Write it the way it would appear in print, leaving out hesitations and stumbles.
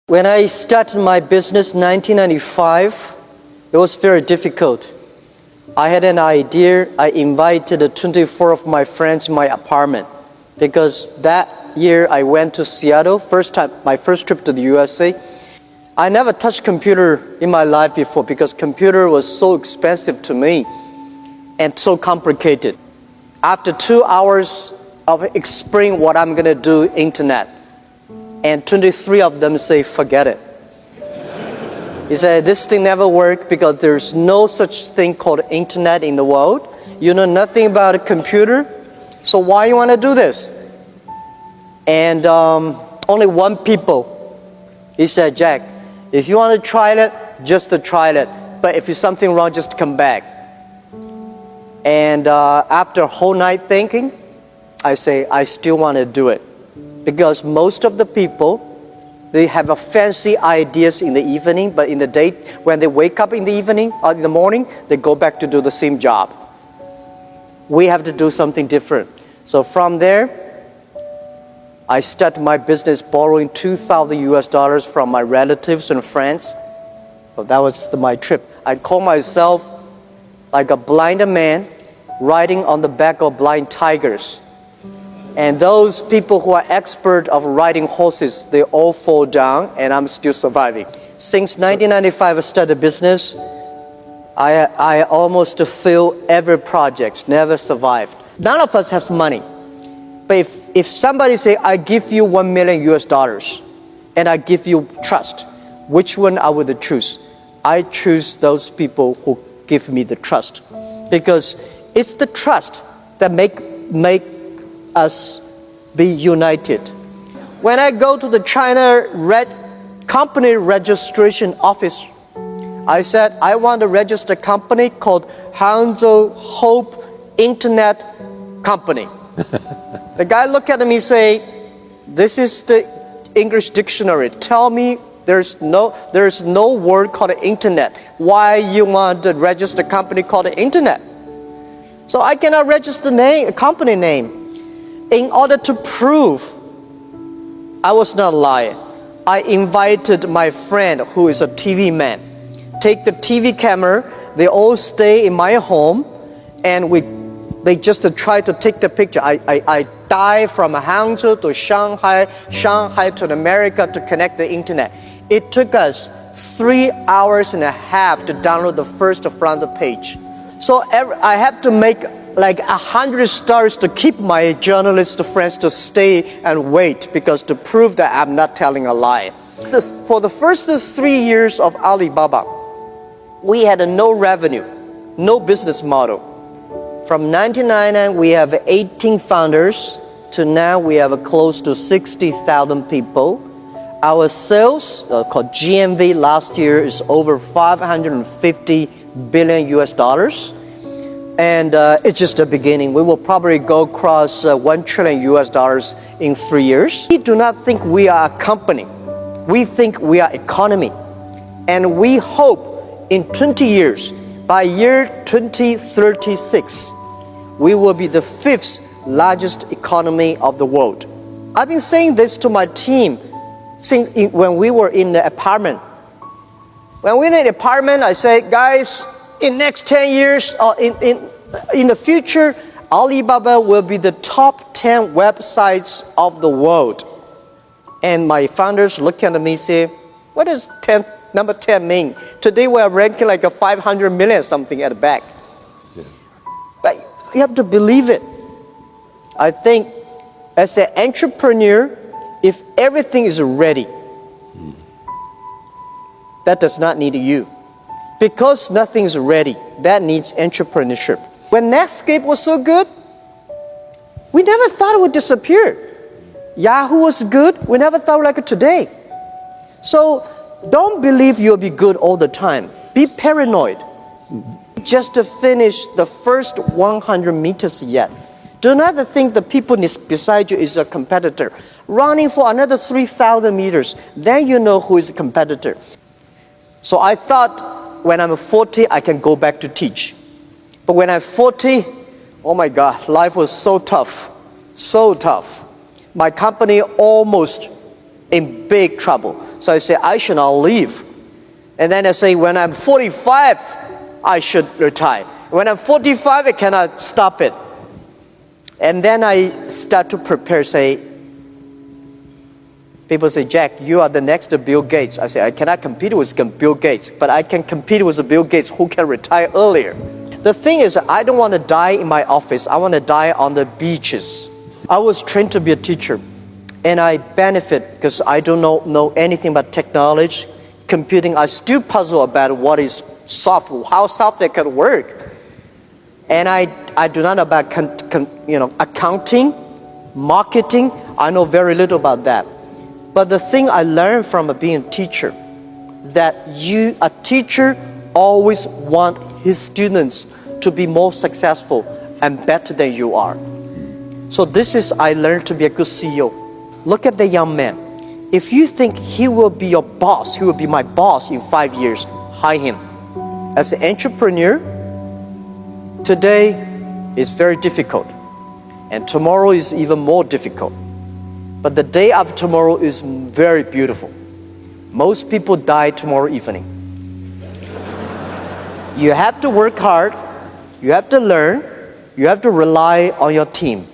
When I started my business in 1995, it was very difficult. I had an idea. I invited 24 of my friends in my apartment because that year I went to Seattle, my first trip to the USA. I never touched computer in my life before because computer was so expensive to me and so complicated. After 2 hours of explaining what I'm going to do, internet, and 23 of them say, forget it. He said, this thing never worked because there's no such thing called internet in the world. You know nothing about a computer, so why you want to do this? And only one people, he said, Jack, if you want to try it, just to try it. But if there's something wrong, just come back. And after a whole night thinking, I say, I still want to do it. Because most of the people, they have a fancy ideas in the evening, but in the day, when they wake up in the evening or in the morning, they go back to do the same job. We have to do something different. So from there, I started my business borrowing $2,000 from my relatives and friends. So that was my trip. I call myself like a blind man riding on the back of blind tigers. And those people who are expert of riding horses, they all fall down, and I'm still surviving. Since 1995, I started business. I almost failed every project, never survived. None of us have money. But if somebody say, I give you $1 million, and I give you trust, which one I would choose? I choose those people who give me the trust. Because it's the trust that make us be united. When I go to the China company registration office, I said, I want to register a company called Hangzhou Hope Internet Company. The guy looked at me and say, this is the English dictionary. Tell me there's no word called internet. Why you want to register a company called internet? So I cannot register a company name. In order to prove I was not lying, I invited my friend who is a TV man. Take the TV camera, they all stay in my home, and they just try to take the picture. I dive from Hangzhou to Shanghai to America to connect the internet. It took us 3 hours and a half to download the first front page. So I have to make like 100 stars to keep my journalist friends to stay and wait, because to prove that I'm not telling a lie. For the first 3 years of Alibaba, we had no revenue, no business model. From 1999, we have 18 founders to now we have close to 60,000 people. Our sales, called GMV, last year is over $550 billion. And it's just the beginning. We will probably go across $1 trillion in 3 years. We do not think we are a company. We think we are economy. And we hope in 20 years, by year 2036, we will be the 5th largest economy of the world. I've been saying this to my team since when we were in the apartment. When we were in the apartment, I say, guys, in next 10 years, or in the future, Alibaba will be the top 10 websites of the world. And my founders look at me and say, what does number 10 mean? Today we are ranking like a 500 million something at the back. Yeah. But you have to believe it. I think as an entrepreneur, if everything is ready, that does not need you. Because nothing is ready, that needs entrepreneurship. When Netscape was so good, we never thought it would disappear. Yahoo was good, we never thought like it today. So don't believe you'll be good all the time. Be paranoid. Just to finish the first 100 meters yet. Do not think the people beside you is a competitor. Running for another 3,000 meters, then you know who is a competitor. So I thought, when I'm 40, I can go back to teach. But when I'm 40, oh my God, life was so tough, so tough. My company almost in big trouble. So I say, I should not leave. And then I say, when I'm 45, I should retire. When I'm 45, I cannot stop it. And then I start to prepare, say, people say, Jack, you are the next Bill Gates. I say, I cannot compete with Bill Gates, but I can compete with Bill Gates who can retire earlier. The thing is, I don't want to die in my office. I want to die on the beaches. I was trained to be a teacher, and I benefit because I don't know anything about technology, computing. I still puzzle about what is software, how software can work. And I do not know about accounting, marketing. I know very little about that. But the thing I learned from being a teacher, that a teacher always want his students to be more successful and better than you are. So this is, I learned to be a good CEO. Look at the young man. If you think he will be your boss, he will be my boss in 5 years, hire him. As an entrepreneur, today is very difficult, and tomorrow is even more difficult. But the day after tomorrow is very beautiful. Most people die tomorrow evening. You have to work hard, you have to learn, you have to rely on your team.